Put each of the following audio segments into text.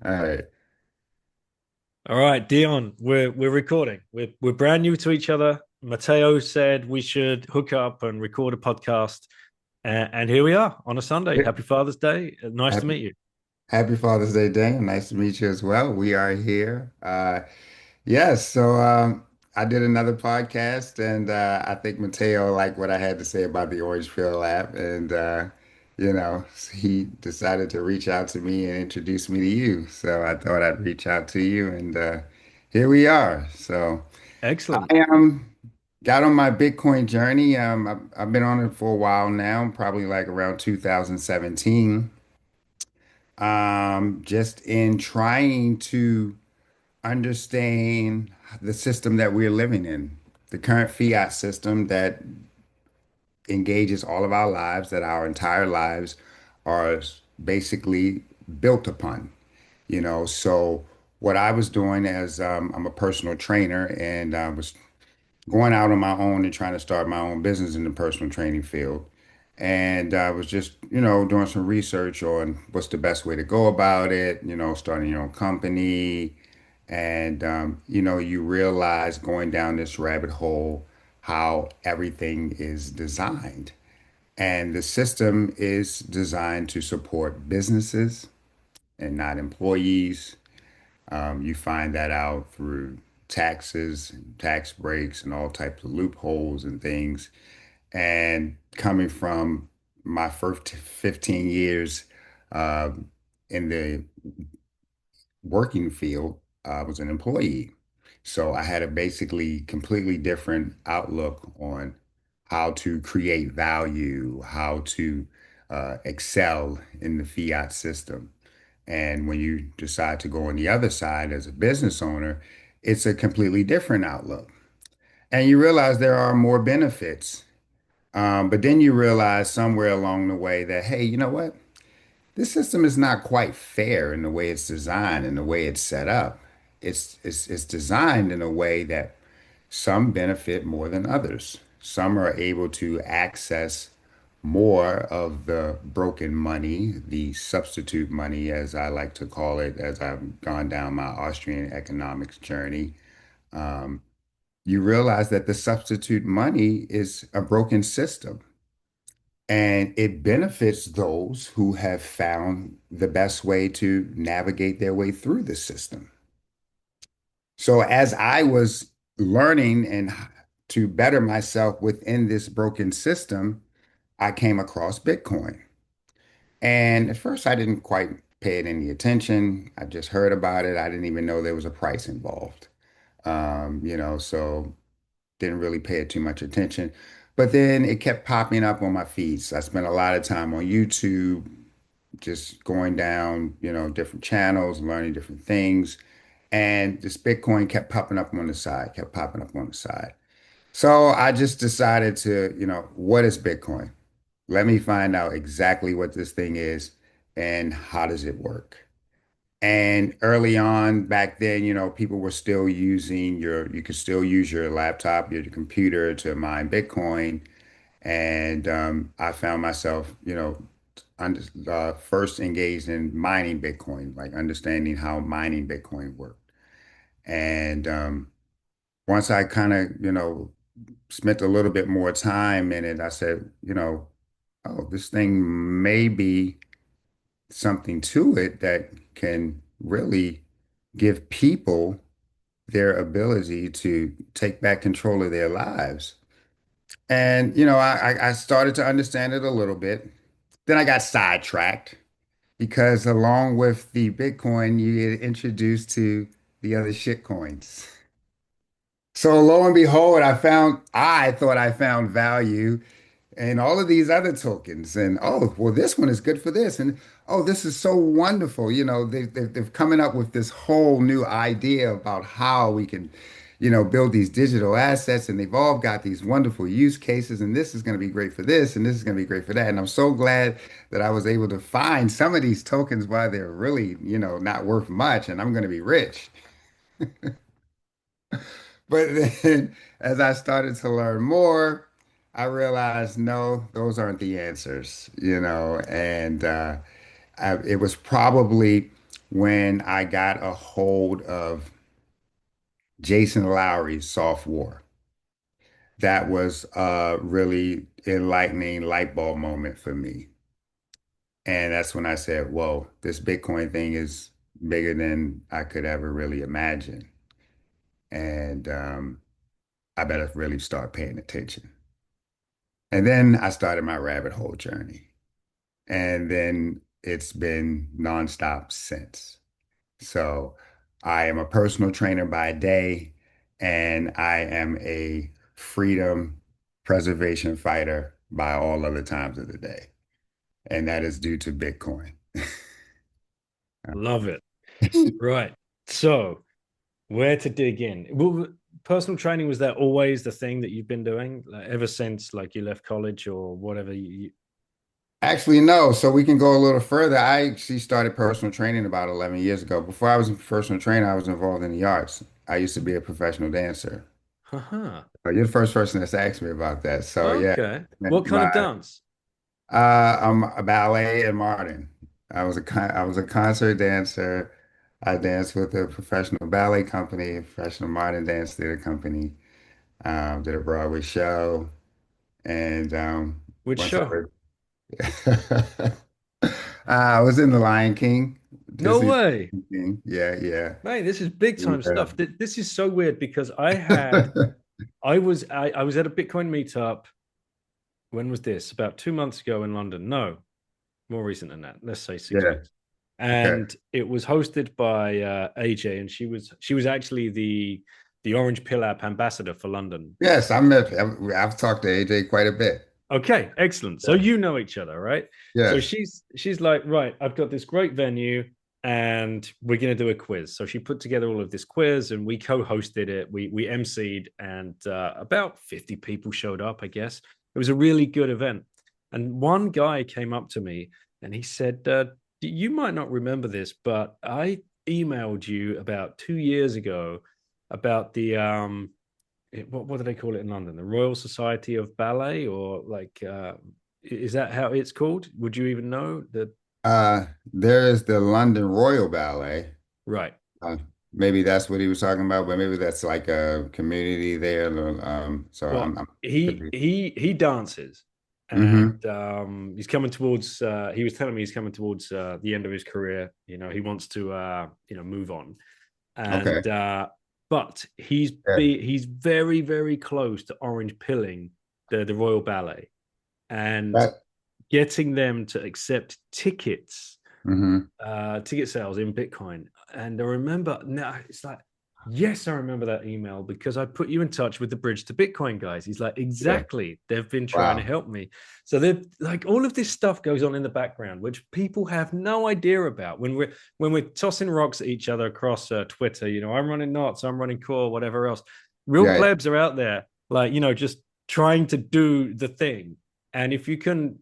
All right. All right, Dion, we're recording. We're brand new to each other. Mateo said we should hook up and record a podcast, and here we are on a Sunday. Happy Father's Day. Nice to Happy, meet you. happy Father's Day, Dan. Nice to meet you as well. We are here. Yes, I did another podcast, and I think Mateo liked what I had to say about the Orange Pill app, and he decided to reach out to me and introduce me to you. So I thought I'd reach out to you, and here we are. So Excellent. I got on my Bitcoin journey. I've been on it for a while now, probably like around 2017. Just in trying to understand the system that we're living in, the current fiat system that engages all of our lives, that our entire lives are basically built upon. So what I was doing as I'm a personal trainer and I was going out on my own and trying to start my own business in the personal training field. And I was just, doing some research on what's the best way to go about it, starting your own company. And, you realize going down this rabbit hole how everything is designed. And the system is designed to support businesses and not employees. You find that out through taxes, and tax breaks, and all types of loopholes and things. And coming from my first 15 years uh, in the working field, I was an employee. So I had a basically completely different outlook on how to create value, how to excel in the fiat system. And when you decide to go on the other side as a business owner, it's a completely different outlook. And you realize there are more benefits. But then you realize somewhere along the way that, hey, you know what? This system is not quite fair in the way it's designed and the way it's set up. It's designed in a way that some benefit more than others. Some are able to access more of the broken money, the substitute money, as I like to call it, as I've gone down my Austrian economics journey. Um, you realize that the substitute money is a broken system. And it benefits those who have found the best way to navigate their way through the system. So as I was learning and to better myself within this broken system, I came across Bitcoin. And at first I didn't quite pay it any attention. I just heard about it. I didn't even know there was a price involved. So didn't really pay it too much attention. But then it kept popping up on my feeds. I spent a lot of time on YouTube, just going down, different channels, learning different things. And this Bitcoin kept popping up on the side, kept popping up on the side. So I just decided to, what is Bitcoin? Let me find out exactly what this thing is and how does it work. And early on back then, people were still using you could still use your laptop, your computer to mine Bitcoin. And I found myself, first engaged in mining Bitcoin, like understanding how mining Bitcoin worked. And once I kind of, spent a little bit more time in it, I said, oh, this thing may be something to it that can really give people their ability to take back control of their lives. And, I started to understand it a little bit. Then I got sidetracked because along with the Bitcoin, you get introduced to the other shit coins. So lo and behold, I thought I found value and all of these other tokens. And oh, well, this one is good for this. And oh, this is so wonderful. They've coming up with this whole new idea about how we can, build these digital assets. And they've all got these wonderful use cases. And this is going to be great for this. And this is going to be great for that. And I'm so glad that I was able to find some of these tokens while they're really, not worth much. And I'm going to be rich. But then as I started to learn more, I realized no, those aren't the answers, and it was probably when I got a hold of Jason Lowry's Soft War. That was a really enlightening light bulb moment for me. And that's when I said, whoa, this Bitcoin thing is bigger than I could ever really imagine. And I better really start paying attention. And then I started my rabbit hole journey. And then it's been nonstop since. So I am a personal trainer by day, and I am a freedom preservation fighter by all other times of the day. And that is due to Bitcoin. Love it. Right. So, where to dig in? Well, personal training, was that always the thing that you've been doing, like, ever since like you left college or whatever? Actually, no. So we can go a little further. I actually started personal training about 11 years ago. Before I was a personal trainer, I was involved in the arts. I used to be a professional dancer. Haha. You're the first person that's asked me about that. So yeah, Okay. What kind my of dance? I'm a ballet and modern. I was a concert dancer. I danced with a professional ballet company, a professional modern dance theater company. Did a Broadway show, and Which once I show? was I was in The Lion King, No Disney's way. Lion King. Yeah, yeah, Mate, this is big time yeah. stuff. This is so weird because I was at a Bitcoin meetup. When was this? About 2 months ago in London. No, more recent than that. Let's say six Yeah. weeks. Okay. And it was hosted by AJ, and she was actually the Orange Pill app ambassador for London. Yes, I've talked to AJ quite a bit. Okay, excellent. So Yeah. you know each other, right? So Yes. she's like, right, I've got this great venue and we're gonna do a quiz. So she put together all of this quiz and we co-hosted it. We emceed and about 50 people showed up, I guess. It was a really good event. And one guy came up to me and he said, you might not remember this, but I emailed you about 2 years ago about the what do they call it in London? The Royal Society of Ballet, or like, is that how it's called? Would you even know that? There is the London Royal Ballet. Right. Uh, Maybe that's what he was talking about, but maybe that's like a community there. So Well, could he be. he he dances, and Hmm. he's coming towards. He was telling me he's coming towards the end of his career. He wants to move on, Okay. and but Yeah. he's very very close to orange pilling the Royal Ballet and That. getting them to accept Hmm. ticket sales in Bitcoin. And I remember now it's like, yes, I remember that email because I put you in touch with the Bridge to Bitcoin guys. He's like, Yeah. exactly. They've been trying to Wow. help me. So they're like all of this stuff goes on in the background, which people have no idea about when we're tossing rocks at each other across Twitter. I'm running knots, I'm running core, whatever else. Real Yeah. plebs are out there, like just trying to do the thing. And if you can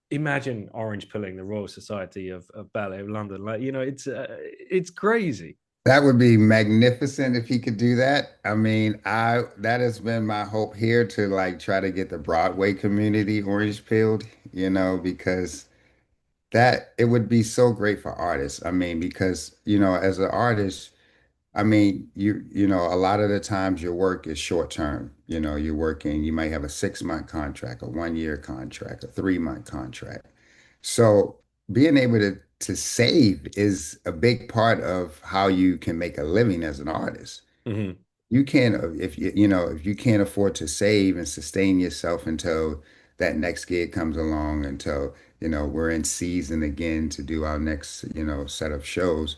imagine orange pilling the Royal Society of Ballet of London. Like, it's crazy. That would be magnificent if he could do that. I mean, I that has been my hope here to like try to get the Broadway community orange pilled, because that it would be so great for artists. I mean, because, as an artist, I mean, a lot of the times your work is short term. You're working, you might have a 6-month contract, a 1-year contract, a 3-month contract. So being able to save is a big part of how you can make a living as an artist. Mm-hmm. You can't if you can't afford to save and sustain yourself until that next gig comes along, until we're in season again to do our next set of shows,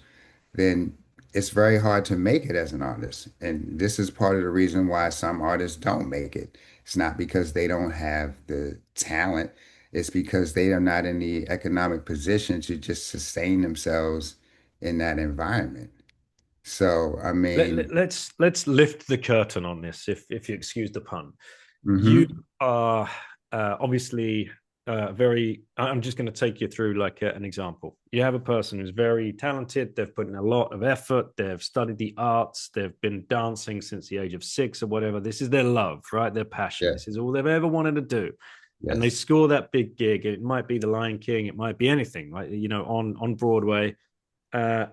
then it's very hard to make it as an artist. And this is part of the reason why some artists don't make it. It's not because they don't have the talent, it's because they are not in the economic position to just sustain themselves in that environment. So, I mean, Let's lift the curtain on this, if you excuse the pun. You hmm. are obviously very. I'm just going to take you through like an example. You have a person who's very talented. They've put in a lot of effort. They've studied the arts. They've been dancing since the age of 6 or whatever. This is their love, right? Their passion. Yeah, This is all they've ever wanted to do. And they yes. score that big gig. It might be The Lion King. It might be anything, right? On Broadway. Uh,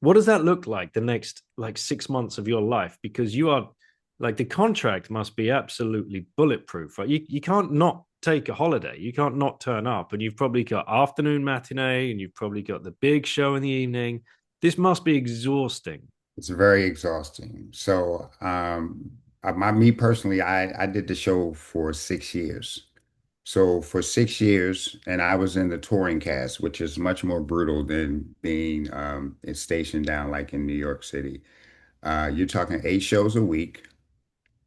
what does that look like the next like 6 months of your life? Because you are like the contract must be absolutely bulletproof, right? You can't not take a holiday. You can't not turn up. And you've probably got afternoon matinee and you've probably got the big show in the evening. This must be exhausting. It's very exhausting. So, me personally, I did the show for 6 years. So for 6 years, and I was in the touring cast, which is much more brutal than being stationed down like in New York City. You're talking 8 shows a week,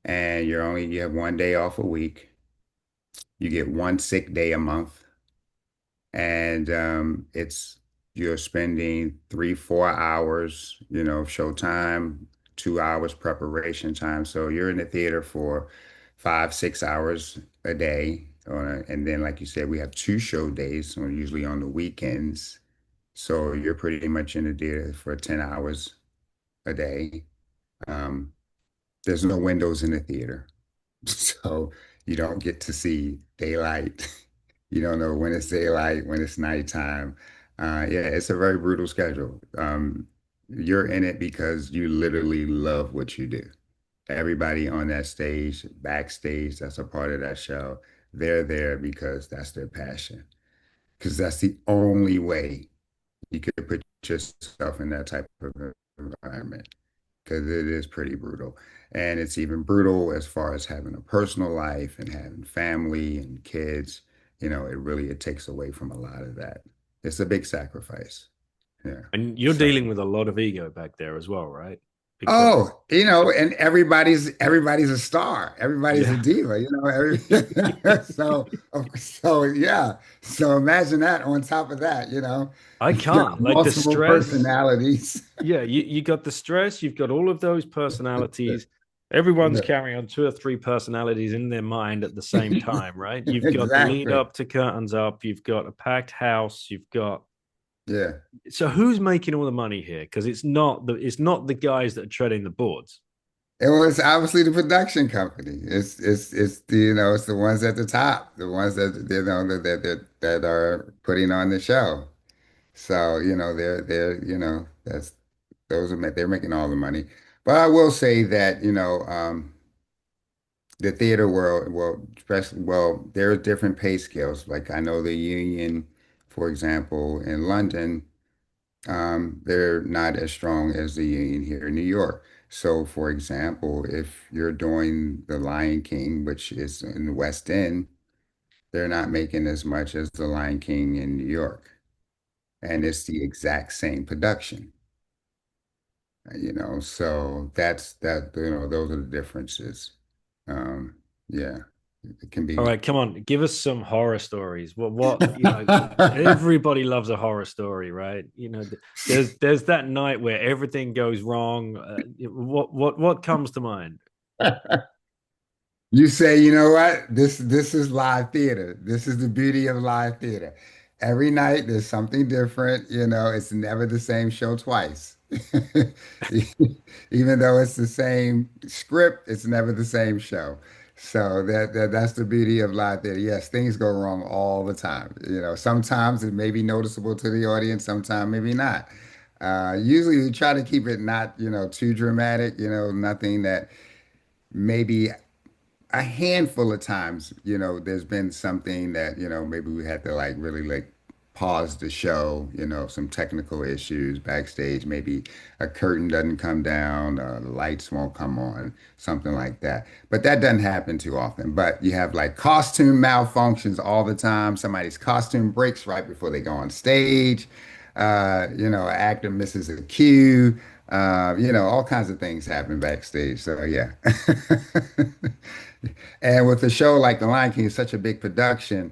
and you have one day off a week. You get one sick day a month, and it's you're spending 3, 4 hours, show time, 2 hours preparation time. So you're in the theater for 5, 6 hours a day. And then, like you said, we have 2 show days, so usually on the weekends. So you're pretty much in the theater for 10 hours a day. Um, there's no windows in the theater. So you don't get to see daylight. You don't know when it's daylight, when it's nighttime. Yeah, it's a very brutal schedule. You're in it because you literally love what you do. Everybody on that stage, backstage, that's a part of that show, they're there because that's their passion. Because that's the only way you could put yourself in that type of environment because it is pretty brutal. And it's even brutal as far as having a personal life and having family and kids. It takes away from a lot of that. It's a big sacrifice. Yeah. And you're So, dealing with a lot of ego back there as well, right? Because oh, and everybody's a star. Everybody's a yeah, diva, so yeah. So imagine that on top of that, I you got can't. Like the multiple stress. personalities. Yeah, you got the stress, you've got all of those personalities. Everyone's Yeah. carrying on two or three personalities in their mind at the same time, right? You've got the lead Exactly. up to curtains up, you've got a packed house, you've got Yeah. so who's making all the money here? Because it's not the guys that are treading the boards. It was obviously the production company. It's the ones at the top, the ones that are putting on the show. So, that's they're making all the money. But I will say that, the theater world, well, especially, well, there are different pay scales. Like I know the union, for example, in London. They're not as strong as the union here in New York. So, for example, if you're doing The Lion King, which is in the West End, they're not making as much as The Lion King in New York. And it's the exact same production, so those are the differences. Yeah, it can All be. right, come on, give us some horror stories. Everybody loves a horror story, right? There's that night where everything goes wrong. What comes to mind? You say, you know what? This is live theater. This is the beauty of live theater. Every night there's something different, it's never the same show twice. Even though it's the same script, it's never the same show. So that's the beauty of live theater. Yes, things go wrong all the time. Sometimes it may be noticeable to the audience, sometimes maybe not. Usually we try to keep it not, too dramatic, nothing that maybe a handful of times, there's been something that, maybe we had to like really like pause the show, some technical issues backstage. Maybe a curtain doesn't come down, the lights won't come on, something like that. But that doesn't happen too often. But you have like costume malfunctions all the time. Somebody's costume breaks right before they go on stage. An actor misses a cue. All kinds of things happen backstage. So yeah. And with a show like The Lion King, it's such a big production.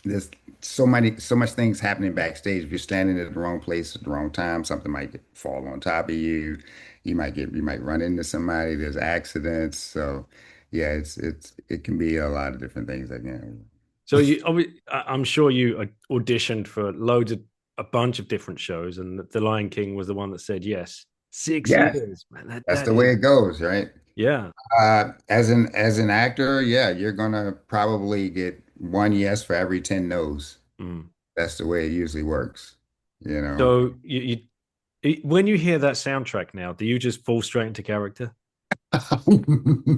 There's so much things happening backstage. If you're standing at the wrong place at the wrong time, something might fall on top of you. You might run into somebody. There's accidents. So yeah, it can be a lot of different things again. So I'm sure you auditioned for a bunch of different shows, and The Lion King was the one that said yes. Six Yes, years, man. That that's that the way is it goes, right? yeah. As an actor, yeah, you're gonna probably get one yes for every 10 no's. Mm. That's the way it usually works, you know. So you When you hear that soundtrack now, do you just fall straight into character?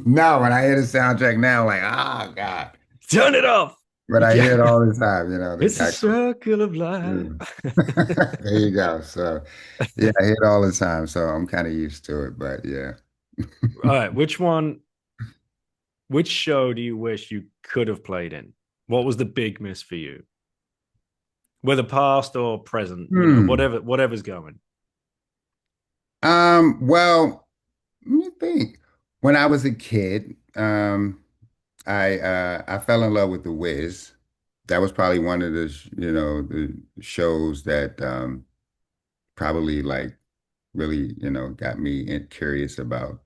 No, when I hear the soundtrack now, like, oh God. Turn it off. But I Yeah. hear it all the time, the It's a guy goes, circle of life. "Mm." There you go. So yeah, I hear it all the time. So I'm kind of used to it, but yeah. All right, which show do you wish you could have played in? What was the big miss for you? Whether past or present, Hmm. whatever's going. Well, let me think. When I was a kid, I fell in love with The Wiz. That was probably one of the shows that probably like really, got me curious about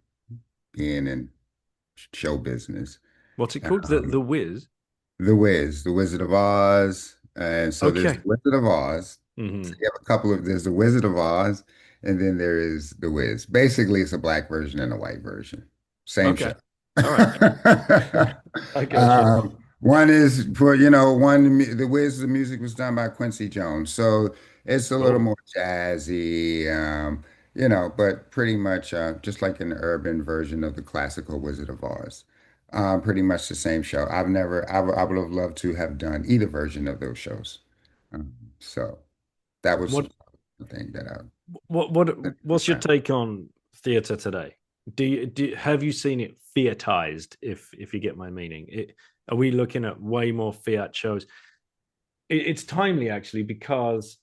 being in show business. What's it called? The Um, the Wiz. The Wiz, The Wizard of Oz. And so there's The Okay. Wizard of Oz. So Hmm. you have there's The Wizard of Oz, and then there is The Wiz. Basically, it's a black version and a white version. Same show. Okay. All right. I got you. One is The Wiz, the music was done by Quincy Jones. So it's a little Oh, more jazzy, but pretty much just like an urban version of the classical Wizard of Oz. Pretty much the same show. I would have loved to have done either version of those shows. So that was what the thing that I what's your that take on theatre today? Have you seen it theatized? If you get my meaning, are we looking at way more fiat shows? It's timely actually because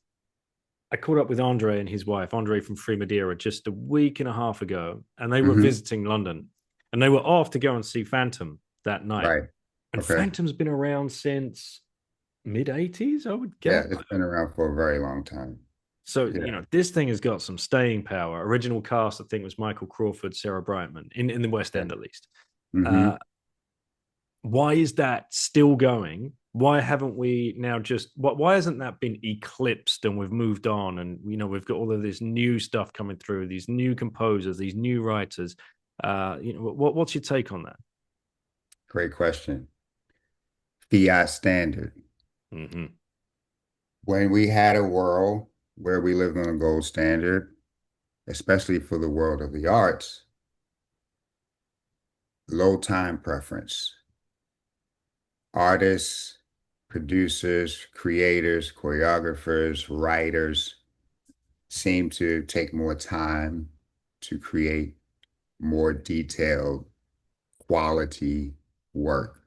I caught up with Andre and his wife, Andre from Free Madeira, just a week and a half ago, and they were hmm visiting London, and they were off to go and see Phantom that night. Right. And Okay. Phantom's been around since mid 80s, I would Yeah, guess. it's been around for a very long time. So, Yeah. this thing has got some staying power. Original cast, I think, was Michael Crawford, Sarah Brightman, in the West Yeah. End at least. hmm Uh, why is that still going? Why haven't we now just why hasn't that been eclipsed and we've moved on and we've got all of this new stuff coming through, these new composers, these new writers. What's your take on that? Great question. Fiat standard. Mm-hmm. When we had a world where we lived on a gold standard, especially for the world of the arts, low time preference. Artists, producers, creators, choreographers, writers seem to take more time to create more detailed quality work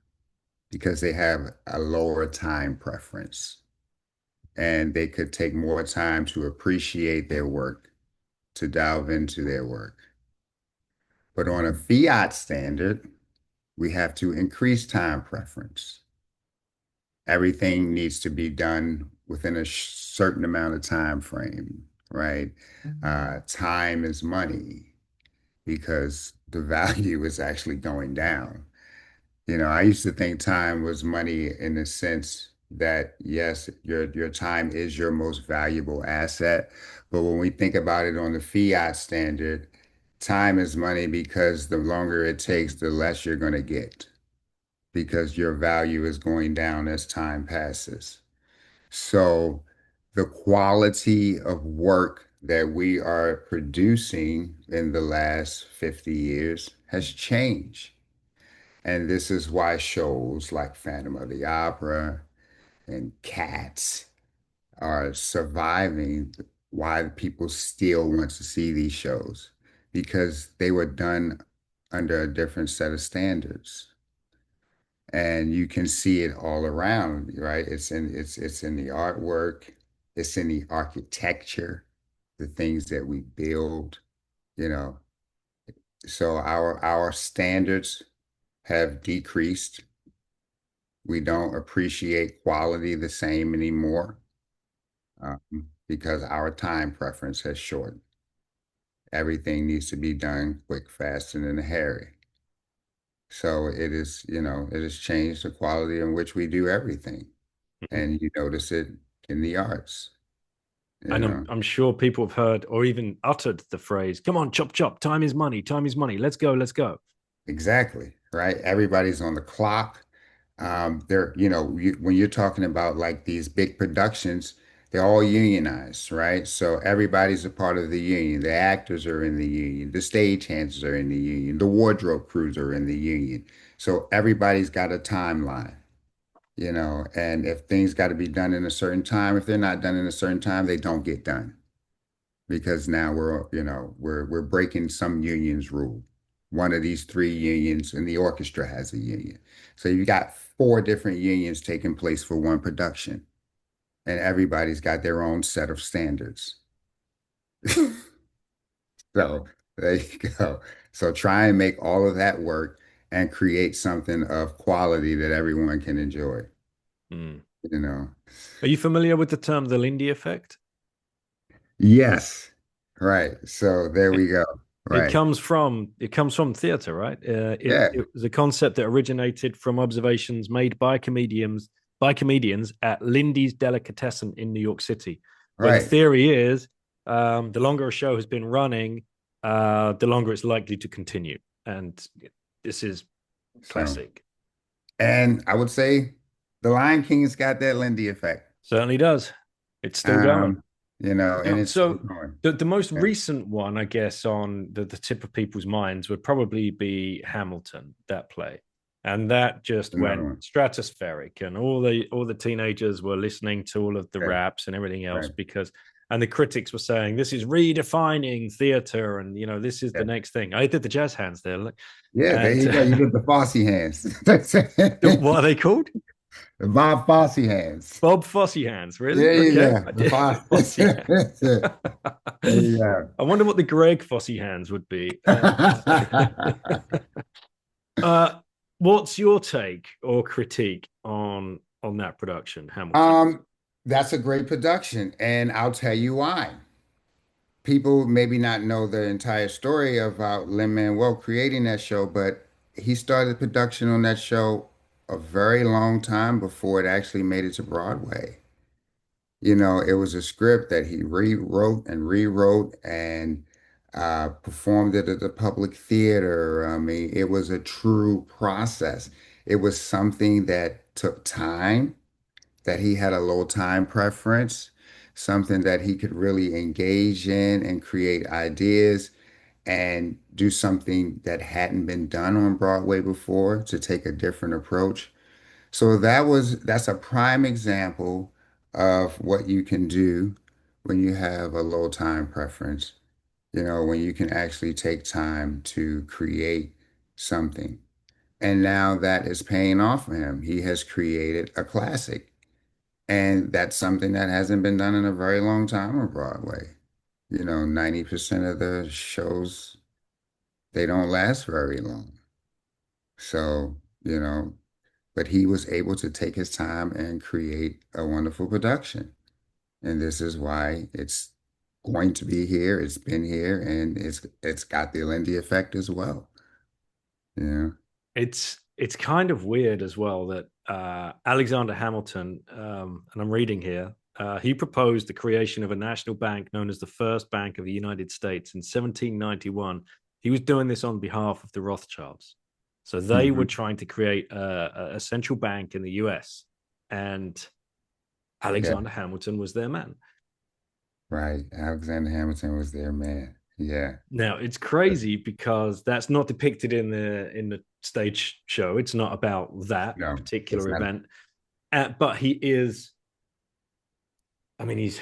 because they have a lower time preference and they could take more time to appreciate their work, to delve into their work. But on a fiat standard, we have to increase time preference. Everything needs to be done within a certain amount of time frame, right? Time is money because the value is actually going down. I used to think time was money in the sense that yes, your time is your most valuable asset. But when we think about it on the fiat standard, time is money because the longer it takes, the less you're going to get because your value is going down as time passes. So the quality of work that we are producing in the last 50 years has changed. And this is why shows like Phantom of the Opera and Cats are surviving, why people still want to see these shows, because they were done under a different set of standards. And you can see it all around, right? It's in the artwork, it's in the architecture, the things that we build, you know. So our standards have decreased. We don't appreciate quality the same anymore because our time preference has shortened. Everything needs to be done quick, fast, and in a hurry. So it has changed the quality in which we do everything. Mm-hmm. And you notice it in the arts, you And know. I'm sure people have heard or even uttered the phrase, "Come on, chop chop, time is money, time is money. Let's go, let's go." Exactly, right? Everybody's on the clock. When you're talking about like these big productions, they're all unionized, right? So everybody's a part of the union. The actors are in the union. The stagehands are in the union. The wardrobe crews are in the union. So everybody's got a timeline, and if things got to be done in a certain time, if they're not done in a certain time, they don't get done because now we're breaking some union's rule. One of these three unions, and the orchestra has a union. So you got four different unions taking place for one production, and everybody's got their own set of standards. So there you go. So try and make all of that work and create something of quality that everyone can enjoy, Mm. you know. Are you familiar with the term the Lindy effect? Yes. Right. So there we go. It Right. comes from theater, right? Yeah. It was a concept that originated from observations made by comedians at Lindy's Delicatessen in New York City, where the Right. theory is the longer a show has been running, the longer it's likely to continue. And this is So, classic. and I would say the Lion King's got that Lindy effect. Certainly does. It's still going. Um, and Now, it's still so going. the most Yeah. recent one, I guess, on the tip of people's minds would probably be Hamilton, that play. And that just Another went one. stratospheric. And all the teenagers were listening to all of the Okay. raps and everything else Right. and the critics were saying, this is redefining theater and this is the Yeah. next thing. I did the jazz hands there. Look. Yeah, there And you go. You did the Fosse hands. what are they called? The Bob Fosse hands. Bob Fosse hands, really? There you Okay. go. I The did Fosse. Fosse hands. There you go. I wonder what the Greg Fosse hands would be. Uh, what's your take or critique on that production, Hamilton? Um, that's a great production, and I'll tell you why. People maybe not know the entire story about Lin-Manuel creating that show, but he started production on that show a very long time before it actually made it to Broadway. It was a script that he rewrote and rewrote and performed it at the public theater. I mean, it was a true process. It was something that took time, that he had a low time preference, something that he could really engage in and create ideas and do something that hadn't been done on Broadway before to take a different approach. So that's a prime example of what you can do when you have a low time preference, when you can actually take time to create something. And now that is paying off for him. He has created a classic. And that's something that hasn't been done in a very long time on Broadway. 90% of the shows, they don't last very long. So, but he was able to take his time and create a wonderful production. And this is why it's going to be here. It's been here and it's got the Lindy effect as well. Yeah. It's kind of weird as well that Alexander Hamilton, and I'm reading here, he proposed the creation of a national bank known as the First Bank of the United States in 1791. He was doing this on behalf of the Rothschilds. So they were Hmm. trying to create a central bank in the US, and Yeah. Alexander Hamilton was their man. Right. Alexander Hamilton was their man. Yeah. Now it's crazy because that's not depicted in the stage show. It's not about that No, it's particular not. event, but he is. I mean, he's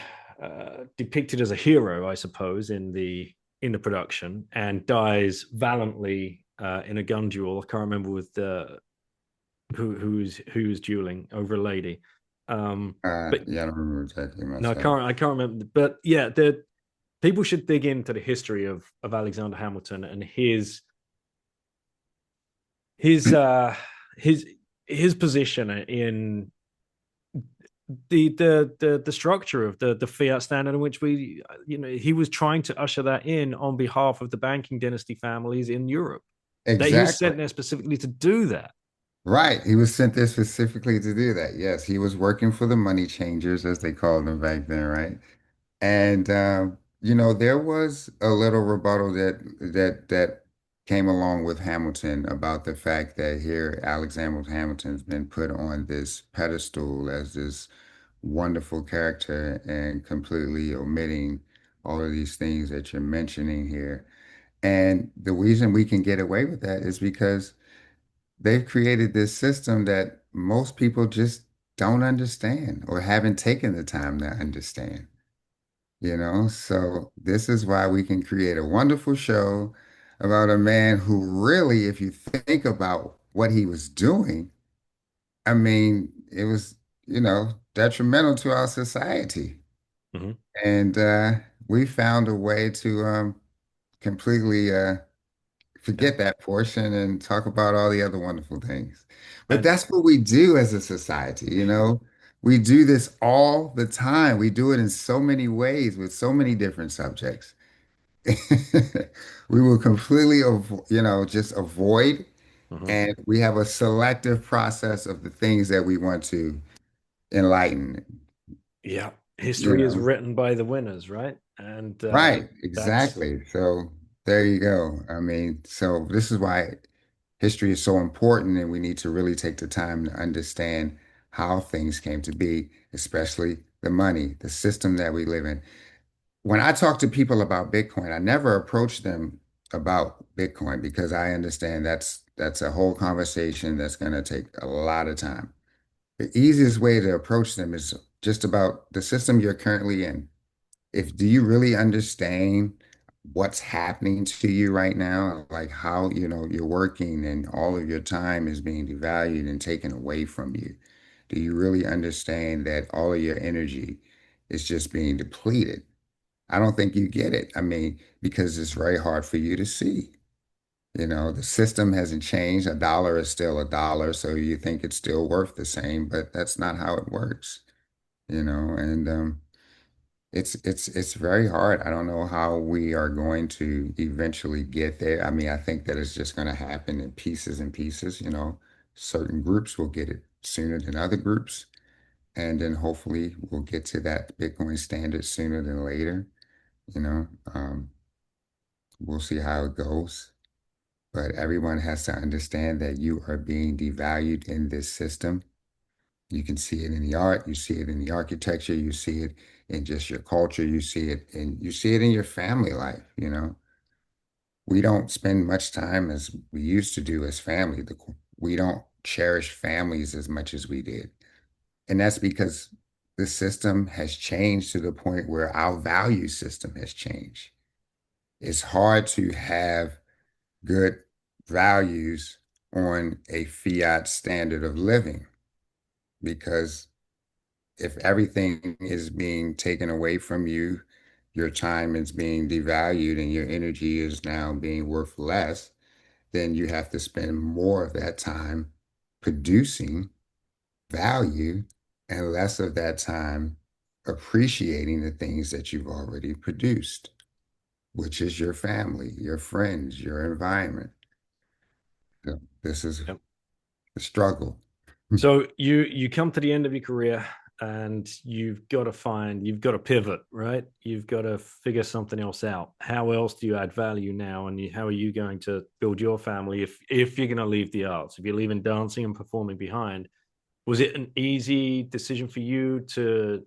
depicted as a hero, I suppose, in the production, and dies valiantly in a gun duel. I can't remember with who's dueling over a lady. But Yeah, I don't remember exactly no, I myself. can't remember. But yeah, the people should dig into the history of Alexander Hamilton and his uh his his position in the structure of the fiat standard in which he was trying to usher that in on behalf of the banking dynasty families in Europe, that he was Exactly. sent there specifically to do that. Right. He was sent there specifically to do that. Yes, he was working for the money changers, as they called them back then, right? And there was a little rebuttal that came along with Hamilton about the fact that here Alexander Hamilton's been put on this pedestal as this wonderful character and completely omitting all of these things that you're mentioning here. And the reason we can get away with that is because they've created this system that most people just don't understand or haven't taken the time to understand, you know? So this is why we can create a wonderful show about a man who really, if you think about what he was doing, I mean, it was, detrimental to our society. Hmm. And we found a way to completely Yeah. forget that portion and talk about all the other wonderful things. But And that's what we do as a society, you know? We do this all the time. We do it in so many ways with so many different subjects. We will completely, just avoid, mhm. and we have a selective process of the things that we want to enlighten, Yeah, you history is know? written by the winners, right? And Right, that's exactly. So there you go. I mean, so this is why history is so important, and we need to really take the time to understand how things came to be, especially the money, the system that we live in. When I talk to people about Bitcoin, I never approach them about Bitcoin because I understand that's a whole conversation that's going to take a lot of time. The easiest way to approach them is just about the system you're currently in. If do you really understand what's happening to you right now, like how, you're working and all of your time is being devalued and taken away from you? Do you really understand that all of your energy is just being depleted? I don't think you get it. I mean, because it's very hard for you to see. The system hasn't changed. A dollar is still a dollar, so you think it's still worth the same, but that's not how it works, and it's very hard. I don't know how we are going to eventually get there. I mean, I think that it's just going to happen in pieces and pieces, Certain groups will get it sooner than other groups, and then hopefully we'll get to that Bitcoin standard sooner than later, you know. Um, we'll see how it goes. But everyone has to understand that you are being devalued in this system. You can see it in the art, you see it in the architecture, you see it in just your culture, you see it in your family life. We don't spend much time as we used to do as family. We don't cherish families as much as we did. And that's because the system has changed to the point where our value system has changed. It's hard to have good values on a fiat standard of living because if everything is being taken away from you, your time is being devalued and your energy is now being worth less, then you have to spend more of that time producing value and less of that time appreciating the things that you've already produced, which is your family, your friends, your environment. So this is yep. the struggle. So you come to the end of your career and you've got to pivot, right? You've got to figure something else out. How else do you add value now, and how are you going to build your family if you're going to leave the arts? If you're leaving dancing and performing behind, was it an easy decision for you to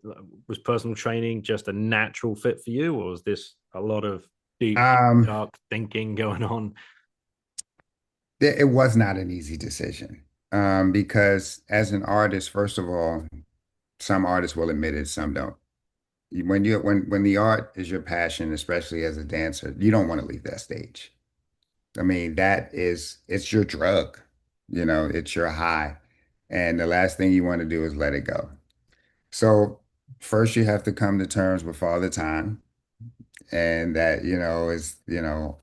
was personal training just a natural fit for you, or was this a lot of deep Um, dark thinking going on? it was not an easy decision because as an artist, first of all, some artists will admit it, some don't. When the art is your passion, especially as a dancer, you don't want to leave that stage. I mean, it's your drug, it's your high. And the last thing you want to do is let it go. So first you have to come to terms with all the time and that, is,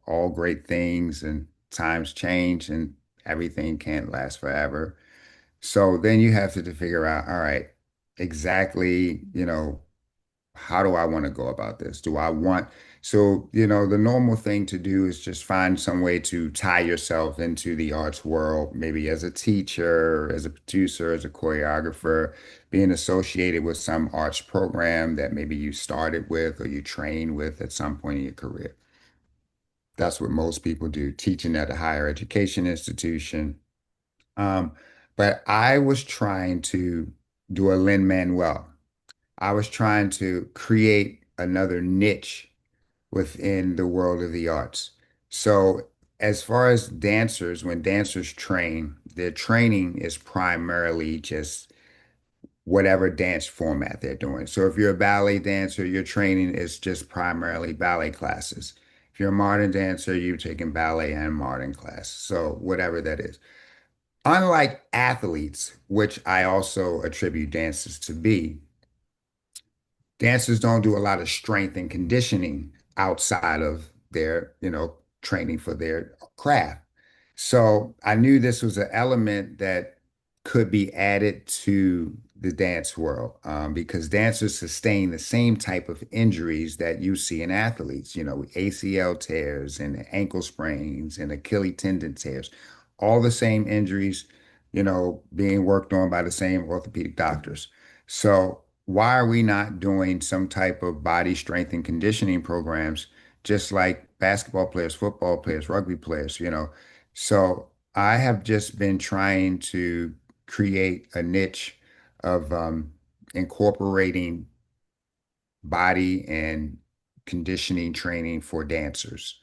all great things and times change and everything can't last forever. So then you have to figure out, all right, exactly, how do I want to go about this? The normal thing to do is just find some way to tie yourself into the arts world, maybe as a teacher, as a producer, as a choreographer, being associated with some arts program that maybe you started with or you trained with at some point in your career. That's what most people do, teaching at a higher education institution. Um, but I was trying to do a Lin-Manuel. I was trying to create another niche within the world of the arts. So, as far as dancers, when dancers train, their training is primarily just whatever dance format they're doing. So, if you're a ballet dancer, your training is just primarily ballet classes. If you're a modern dancer, you're taking ballet and modern class. So, whatever that is. Unlike athletes, which I also attribute dancers to be, dancers don't do a lot of strength and conditioning outside of their, training for their craft. So I knew this was an element that could be added to the dance world because dancers sustain the same type of injuries that you see in athletes, ACL tears and ankle sprains and Achilles tendon tears, all the same injuries, being worked on by the same orthopedic doctors. So why are we not doing some type of body strength and conditioning programs, just like basketball players, football players, rugby players, So I have just been trying to create a niche of incorporating body and conditioning training for dancers.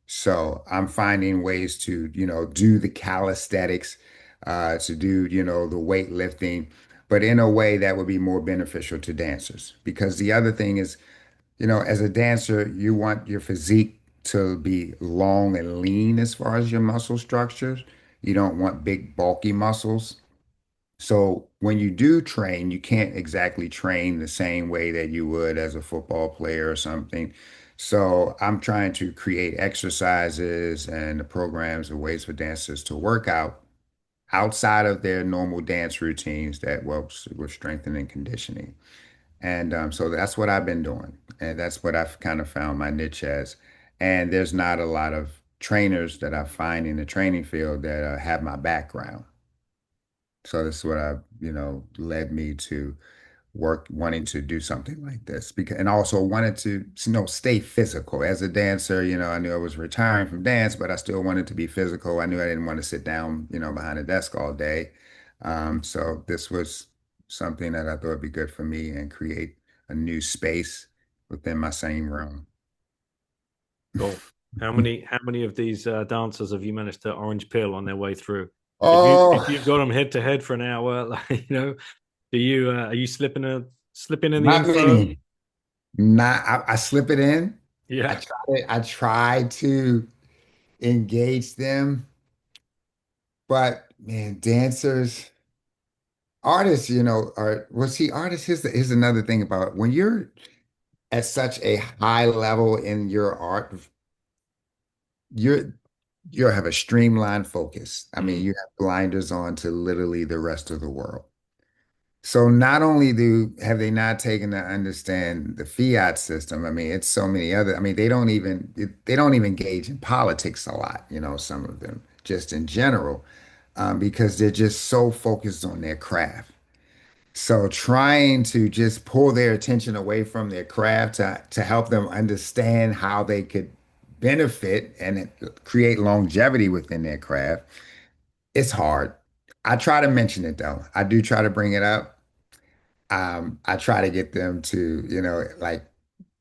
So I'm finding ways to, do the calisthenics, to do, the weightlifting, but in a way that would be more beneficial to dancers. Because the other thing is, as a dancer, you want your physique to be long and lean as far as your muscle structures. You don't want big, bulky muscles. So when you do train, you can't exactly train the same way that you would as a football player or something. So I'm trying to create exercises and the programs and ways for dancers to work out outside of their normal dance routines that works with strengthening and conditioning. And so that's what I've been doing. And that's what I've kind of found my niche as. And there's not a lot of trainers that I find in the training field that have my background. So this is what led me to work wanting to do something like this because and also wanted to stay physical as a dancer. I knew I was retiring from dance, but I still wanted to be physical. I knew I didn't want to sit down, behind a desk all day. So this was something that I thought would be good for me and create a new space within my same realm. Cool. How many of these dancers have you managed to orange peel on their way through? If Oh, you've got them head to head for an hour, do you are you slipping in the not info? many. Not I slip it in. Yeah. I try to engage them. But man, dancers, artists, are well, see, artists, here's another thing about when you're at such a high level in your art, you're you have a streamlined focus. I mean, Mm. you have blinders on to literally the rest of the world. So not only do have they not taken to understand the fiat system, I mean, it's so many other, I mean, they don't even engage in politics a lot, some of them just in general, because they're just so focused on their craft. So trying to just pull their attention away from their craft to help them understand how they could benefit and create longevity within their craft, it's hard. I try to mention it though. I do try to bring it up. I try to get them to, like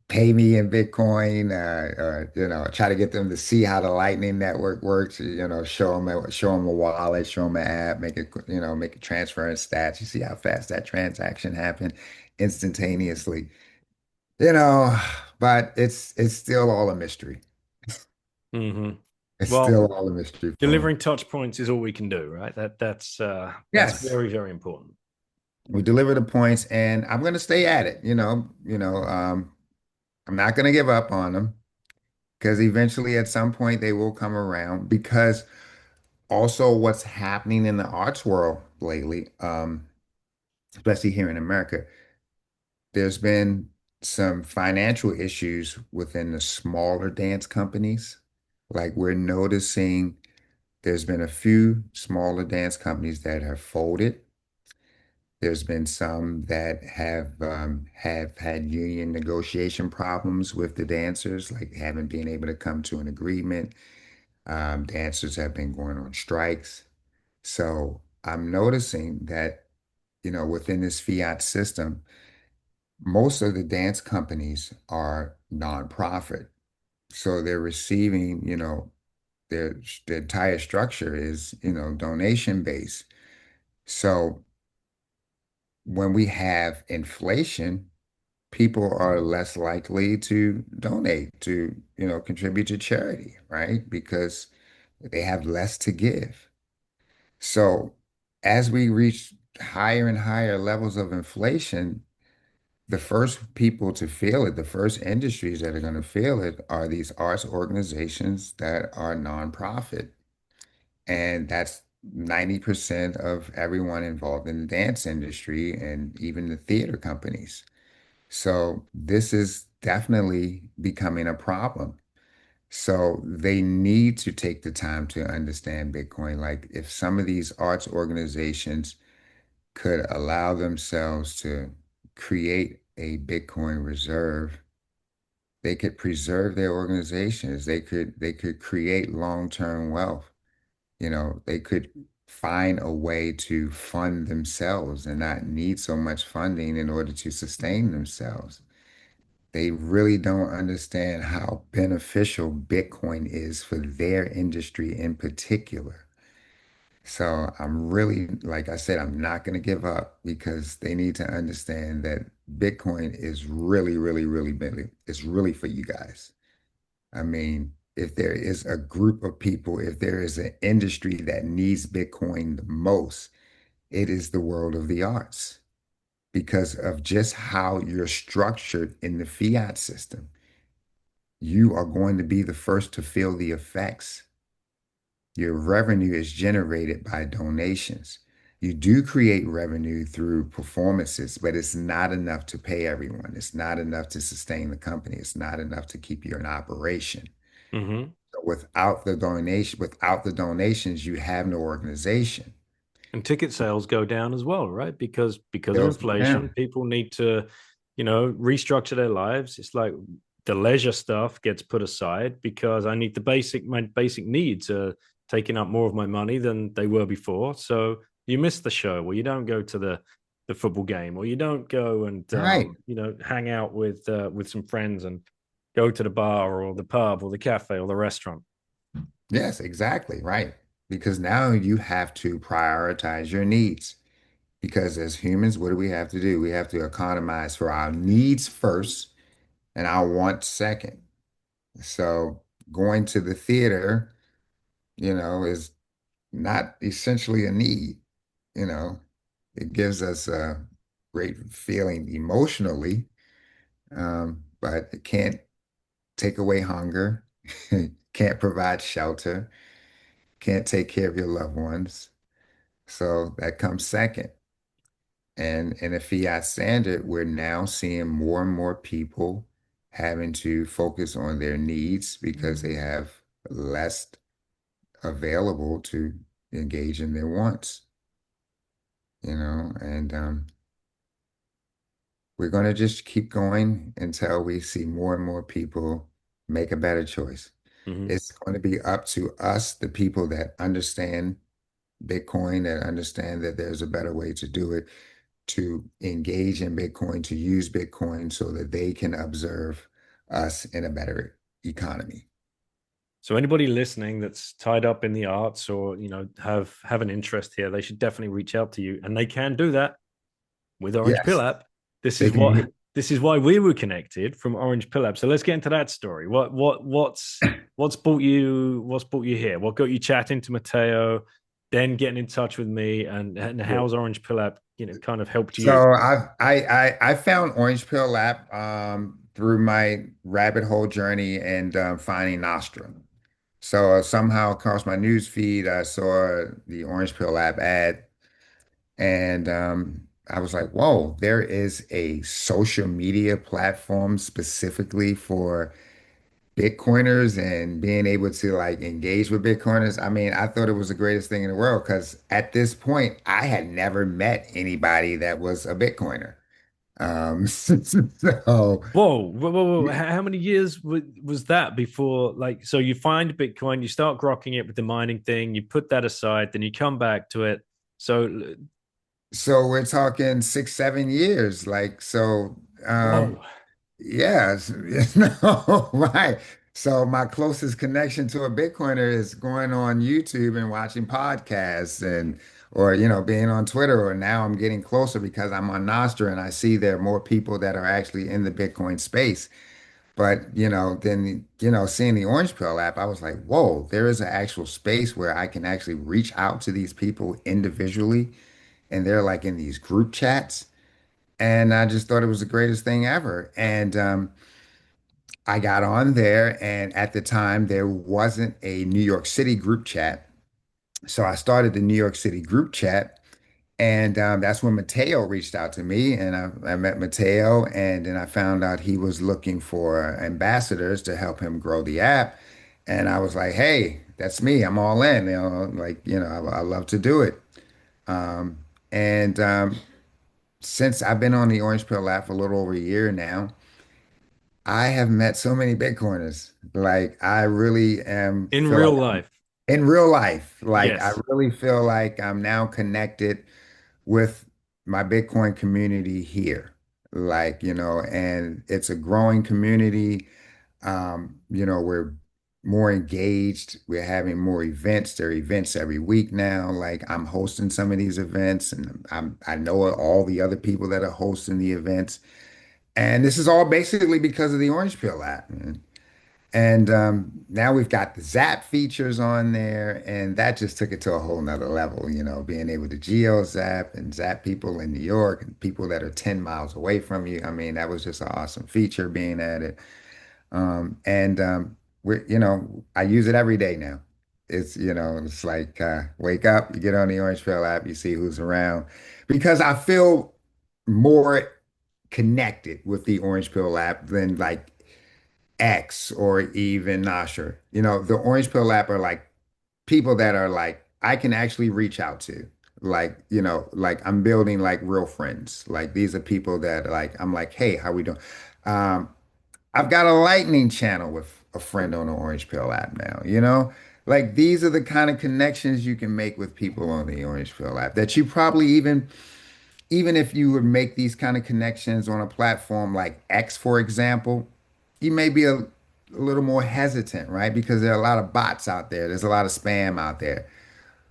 pay me in Bitcoin, or, try to get them to see how the Lightning Network works, show them a wallet, show them an app, make a transfer in stats. You see how fast that transaction happened instantaneously, you know, but it's still all a mystery. Hmm. It's Well, still all a mystery for them. delivering touch points is all we can do, right? That's Yes, very, very important. we deliver the points and I'm going to stay at it, I'm not going to give up on them. Because eventually, at some point, they will come around. Because also, what's happening in the arts world lately, especially here in America, there's been some financial issues within the smaller dance companies. Like we're noticing there's been a few smaller dance companies that have folded. There's been some that have had union negotiation problems with the dancers, like haven't been able to come to an agreement. Dancers have been going on strikes. So I'm noticing that, within this fiat system, most of the dance companies are nonprofit. So they're receiving, their entire structure is, donation based. So when we have inflation, people are less likely to donate to, contribute to charity, right? Because they have less to give. So as we reach higher and higher levels of inflation, the first people to feel it, the first industries that are going to feel it are these arts organizations that are nonprofit. And that's 90% of everyone involved in the dance industry and even the theater companies. So this is definitely becoming a problem. So they need to take the time to understand Bitcoin. Like if some of these arts organizations could allow themselves to create a Bitcoin reserve, they could preserve their organizations. They could create long-term wealth. They could find a way to fund themselves and not need so much funding in order to sustain themselves. They really don't understand how beneficial Bitcoin is for their industry in particular. So I'm really, like I said, I'm not going to give up because they need to understand that Bitcoin is really, really, really big. It's really for you guys. I mean, if there is a group of people, if there is an industry that needs Bitcoin the most, it is the world of the arts because of just how you're structured in the fiat system. You are going to be the first to feel the effects. Your revenue is generated by donations. You do create revenue through performances, but it's not enough to pay everyone. It's not enough to sustain the company. It's not enough to keep you in operation. Mm-hmm. So without the donations, you have no organization. And ticket sales go down as well, right? Because of Sales go inflation, down. people need to, restructure their lives. It's like the leisure stuff gets put aside because I need my basic needs are taking up more of my money than they were before. So you miss the show, or you don't go to the football game, or you don't go and Right. hang out with some friends and go to the bar or the pub or the cafe or the restaurant. Yes, exactly. Right. Because now you have to prioritize your needs. Because as humans, what do we have to do? We have to economize for our needs first and our wants second. So going to the theater, is not essentially a need. You know, it gives us a great feeling emotionally, but it can't take away hunger, can't provide shelter, can't take care of your loved ones. So that comes second. And in a fiat standard, we're now seeing more and more people having to focus on their needs because they have less available to engage in their wants, and we're going to just keep going until we see more and more people make a better choice. Mm-hmm. It's going to be up to us, the people that understand Bitcoin, that understand that there's a better way to do it, to engage in Bitcoin, to use Bitcoin so that they can observe us in a better economy. So anybody listening that's tied up in the arts or have an interest here, they should definitely reach out to you, and they can do that with Orange Pill Yes, app. This they is can what get. this is why we were connected from Orange Pill app. So let's get into that story. What's brought you here? What got you chatting to Mateo, then getting in touch with me, and how's Orange Pill app kind of helped So you? I found Orange Pill Lab through my rabbit hole journey and finding Nostrum. So somehow across my news feed, I saw the Orange Pill Lab ad, and I was like, "Whoa, there is a social media platform specifically for Bitcoiners and being able to like engage with Bitcoiners." I mean, I thought it was the greatest thing in the world because at this point, I had never met anybody that was a Bitcoiner. So Whoa, whoa, whoa, whoa. How many years was that before? Like, so you find Bitcoin, you start grokking it with the mining thing, you put that aside, then you come back to it. So So we're talking 6, 7 years. Like, so, Whoa. yeah, no, right. So my closest connection to a Bitcoiner is going on YouTube and watching podcasts and or being on Twitter, or now I'm getting closer because I'm on Nostra and I see there are more people that are actually in the Bitcoin space. But then seeing the Orange Pill app, I was like, whoa, there is an actual space where I can actually reach out to these people individually, and they're like in these group chats. And I just thought it was the greatest thing ever. And I got on there, and at the time, there wasn't a New York City group chat. So I started the New York City group chat. And that's when Mateo reached out to me, and I met Mateo, and then I found out he was looking for ambassadors to help him grow the app. And I was like, hey, that's me. I'm all in. I love to do it. Um, and since I've been on the Orange Pill app for a little over a year now, I have met so many Bitcoiners. Like I really am In feel real like life. in real life, like I Yes. really feel like I'm now connected with my Bitcoin community here. Like, and it's a growing community. We're more engaged. We're having more events. There are events every week now. Like I'm hosting some of these events, and I know all the other people that are hosting the events. And this is all basically because of the Orange Pill app, man. And now we've got the Zap features on there, and that just took it to a whole nother level, being able to geo zap and zap people in New York and people that are 10 miles away from you. I mean, that was just an awesome feature being added. And I use it every day now. It's like wake up, you get on the Orange Pill app, you see who's around, because I feel more connected with the Orange Pill app than like X or even Nasher. The Orange Pill app are like people that are like I can actually reach out to. Like, like I'm building like real friends. Like these are people that like I'm like, hey, how we doing? Um, I've got a lightning channel with a friend on the Orange Pill app now. Like these are the kind of connections you can make with people on the Orange Pill app that you probably even if you would make these kind of connections on a platform like X, for example, you may be a little more hesitant, right? Because there are a lot of bots out there. There's a lot of spam out there.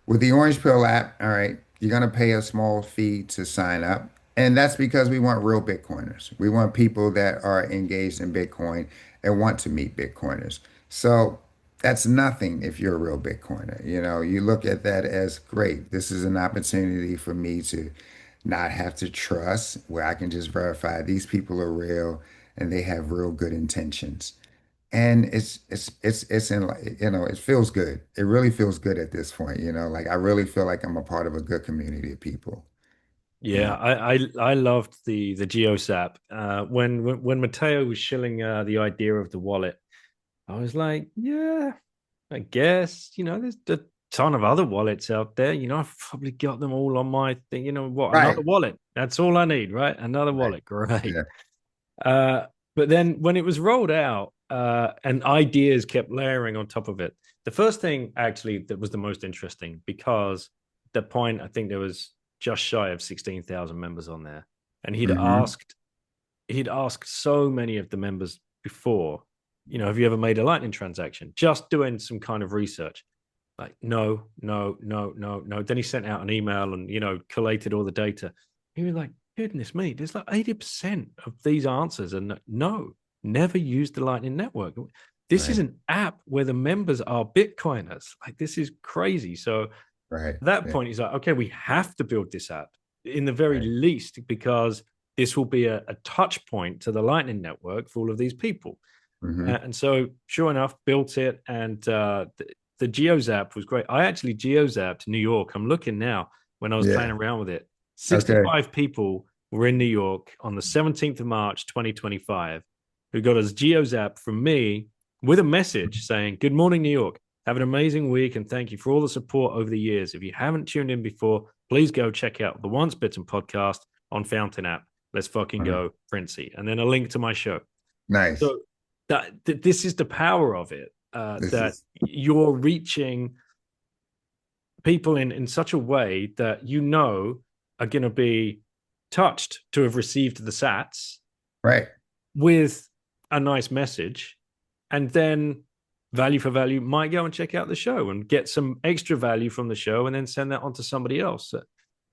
With the Orange Pill app, all right, you're going to pay a small fee to sign up. And that's because we want real Bitcoiners. We want people that are engaged in Bitcoin and want to meet Bitcoiners. So that's nothing if you're a real Bitcoiner. You look at that as great. This is an opportunity for me to not have to trust, where I can just verify these people are real and they have real good intentions. And it's in it feels good. It really feels good at this point. Like I really feel like I'm a part of a good community of people, you Yeah, know. I loved the GeoSap. When Mateo was shilling the idea of the wallet, I was like, yeah, I guess, there's a ton of other wallets out there. I've probably got them all on my thing. You know what? Another Right, wallet. That's all I need, right? Another right. wallet. Great. Yeah. Uh, but then when it was rolled out, and ideas kept layering on top of it, the first thing actually that was the most interesting, because at the point I think there was just shy of 16,000 members on there, and Hmm. he'd asked so many of the members before, have you ever made a lightning transaction? Just doing some kind of research. Like, no, no, no, no, no. Then he sent out an email and, collated all the data. He was like, goodness me, there's like 80% of these answers. And no, never used the Lightning Network. This is Right, an app where the members are Bitcoiners. Like, this is crazy. So at right, that yeah, point, he's like, okay, we have to build this app in the very right. least, because this will be a touch point to the Lightning Network for all of these people. Hmm. And so, sure enough, built it, and the GeoZap was great. I actually GeoZapped New York. I'm looking now when I was playing Yeah. around with it. Okay. 65 people were in New York on the 17th of March, 2025, who got us GeoZap from me with a message saying, "Good morning, New York. Have an amazing week, and thank you for all the support over the years. If you haven't tuned in before, please go check out the Once Bitten podcast on Fountain app. Let's fucking Mhm. go, Princey." And then a link to my show. Nice. So this is the power of it, This that is you're reaching people in such a way that, are going to be touched to have received the sats Right. with a nice message, and then value for value might go and check out the show and get some extra value from the show and then send that on to somebody else.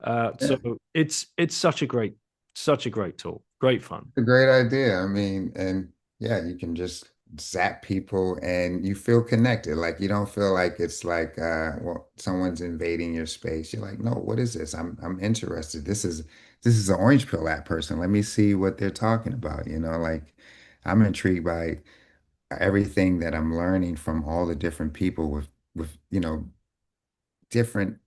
Yeah. So it's such a great tool, great fun. A great idea. I mean, and yeah, you can just zap people and you feel connected. Like you don't feel like it's like well, someone's invading your space. You're like, no, what is this? I'm interested. This is an orange pill app person. Let me see what they're talking about. Like I'm intrigued by everything that I'm learning from all the different people with different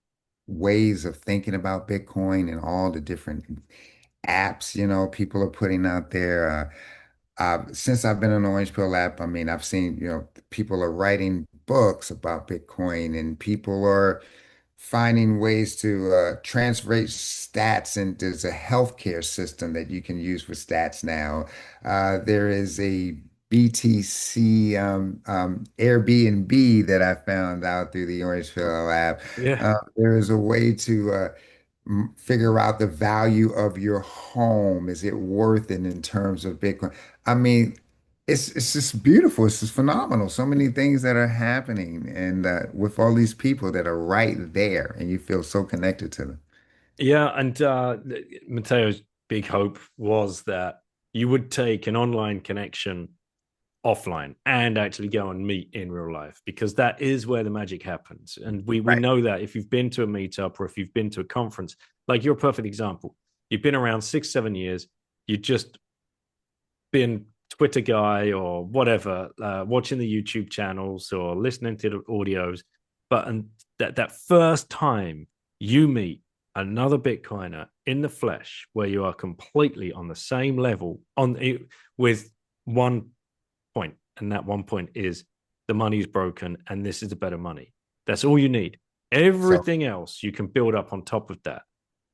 ways of thinking about Bitcoin and all the different apps, people are putting out there. Since I've been on Orange Pill app, I mean, I've seen, people are writing books about Bitcoin and people are finding ways to translate stats, and there's a healthcare system that you can use for stats now. There is a BTC Airbnb that I found out through the Orange Pill app. Yeah. There is a way to figure out the value of your home. Is it worth it in terms of Bitcoin? I mean, it's just beautiful. It's just phenomenal. So many things that are happening, and with all these people that are right there, and you feel so connected to them. Yeah, and Mateo's big hope was that you would take an online connection offline and actually go and meet in real life, because that is where the magic happens. And we Right. know that if you've been to a meetup or if you've been to a conference, like you're a perfect example. You've been around 6, 7 years. You've just been Twitter guy or whatever, watching the YouTube channels or listening to the audios. But and that first time you meet another Bitcoiner in the flesh, where you are completely on the same level with one point, and that one point is the money's broken, and this is the better money. That's all you need. So, Everything else you can build up on top of that.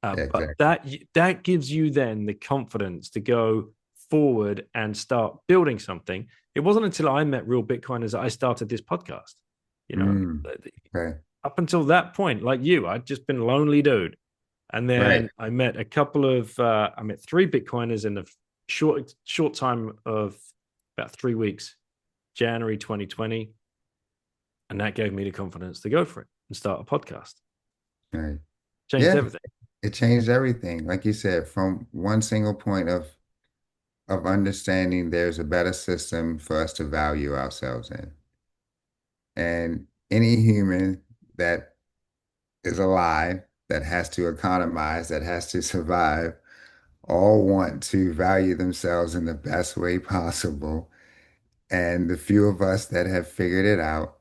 yeah, But exactly. that gives you then the confidence to go forward and start building something. It wasn't until I met real Bitcoiners that I started this podcast. You know, Okay. up until that point, like you, I'd just been a lonely dude, and Right. then I met three Bitcoiners in the short time of about 3 weeks, January 2020, and that gave me the confidence to go for it and start a podcast. Right. Changed Yeah. everything. It changed everything. Like you said, from one single point of understanding there's a better system for us to value ourselves in. And any human that is alive, that has to economize, that has to survive, all want to value themselves in the best way possible. And the few of us that have figured it out,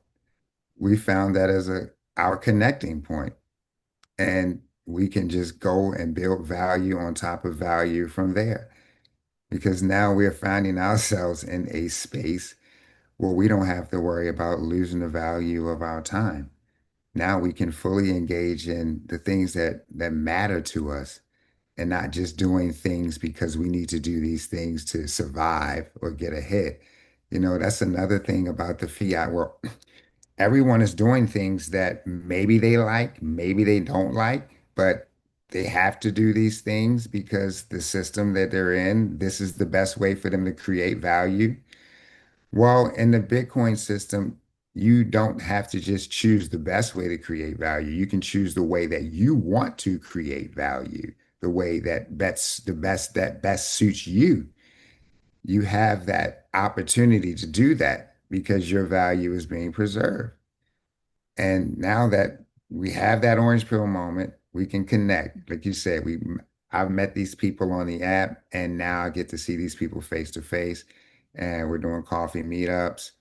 we found that as our connecting point. And we can just go and build value on top of value from there. Because now we're finding ourselves in a space where we don't have to worry about losing the value of our time. Now we can fully engage in the things that matter to us and not just doing things because we need to do these things to survive or get ahead. That's another thing about the fiat world. Everyone is doing things that maybe they like, maybe they don't like, but they have to do these things because the system that they're in, this is the best way for them to create value. Well, in the Bitcoin system, you don't have to just choose the best way to create value. You can choose the way that you want to create value, the way that best suits you. You have that opportunity to do that because your value is being preserved. And now that we have that orange pill moment, we can connect. Like you said, I've met these people on the app, and now I get to see these people face to face, and we're doing coffee meetups.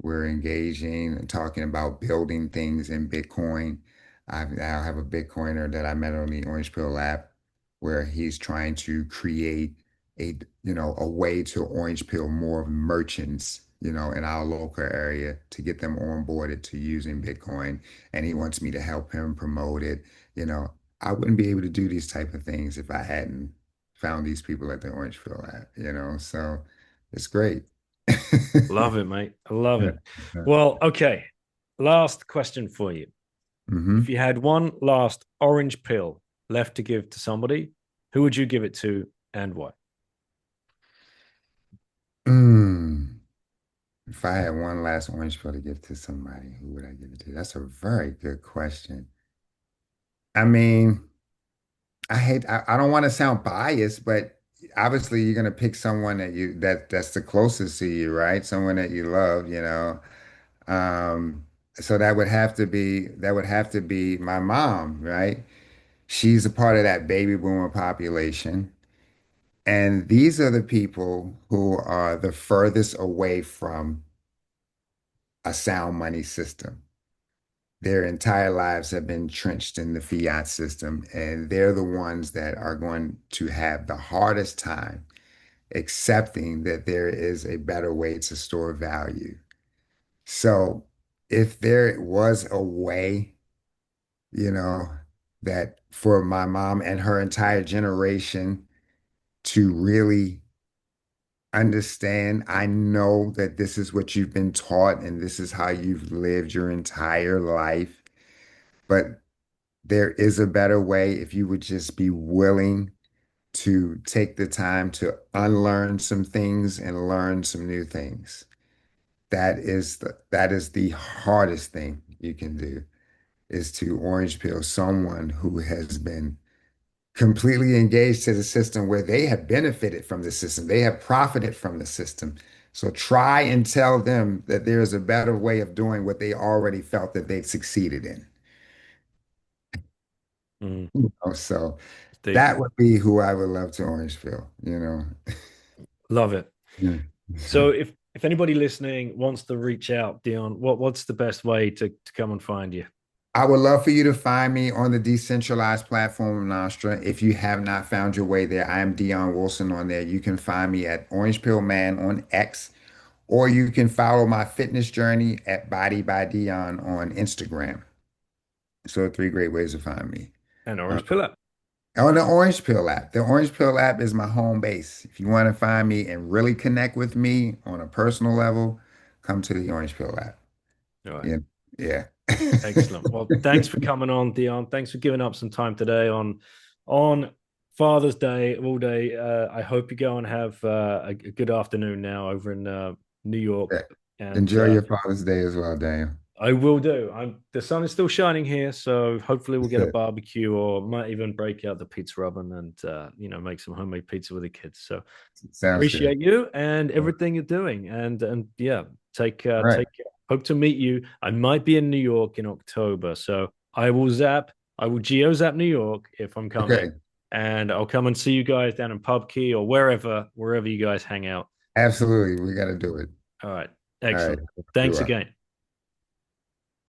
We're engaging and talking about building things in Bitcoin. I now have a Bitcoiner that I met on the Orange Pill app where he's trying to create a way to orange pill more merchants, in our local area to get them onboarded to using Bitcoin. And he wants me to help him promote it. You know, I wouldn't be able to do these type of things if I hadn't found these people at the Orange Pill app. So it's great. Love it, mate. I love Yeah. it. Well, okay. Last question for you. Hmm. If you had one last orange pill left to give to somebody, who would you give it to and why? Mm. If I had one last orange peel to give to somebody, who would I give it to? That's a very good question. I mean, I don't want to sound biased, but obviously you're gonna pick someone that's the closest to you, right? Someone that you love, you know. Um, so that would have to be my mom, right? She's a part of that baby boomer population. And these are the people who are the furthest away from a sound money system. Their entire lives have been trenched in the fiat system, and they're the ones that are going to have the hardest time accepting that there is a better way to store value. So, if there was a way, you know, that for my mom and her entire generation to really understand, I know that this is what you've been taught and this is how you've lived your entire life, but there is a better way if you would just be willing to take the time to unlearn some things and learn some new things. That is the hardest thing you can do is to orange peel someone who has been completely engaged to the system where they have benefited from the system. They have profited from the system. So try and tell them that there is a better way of doing what they already felt that they've succeeded in. Mm, So deep. that would be who I would love to orange peel, you know. Love it. Yeah. So if anybody listening wants to reach out, Dion, what's the best way to come and find you? I would love for you to find me on the decentralized platform of Nostra. If you have not found your way there, I am Dion Wilson on there. You can find me at Orange Pill Man on X, or you can follow my fitness journey at Body by Dion on Instagram. So three great ways to find me. And Uh, Orange Pillar. on the Orange Pill app. The Orange Pill app is my home base. If you want to find me and really connect with me on a personal level, come to the Orange Pill app. All right. Yeah. Yeah. Excellent. Well, thanks for coming on, Dion. Thanks for giving up some time today on Father's Day all day. I hope you go and have a good afternoon now over in New York, Yeah. and Enjoy your Father's Day as well, Daniel. I will do. The sun is still shining here, so hopefully we'll get a barbecue or might even break out the pizza oven and make some homemade pizza with the kids. So Sounds good. appreciate you and All everything you're doing, and yeah, right. take care. Hope to meet you. I might be in New York in October, so I will geo zap New York if I'm coming, Okay. and I'll come and see you guys down in Pub Key or wherever you guys hang out. Absolutely. We got to do it. All right, All right. excellent. Thanks You are. again.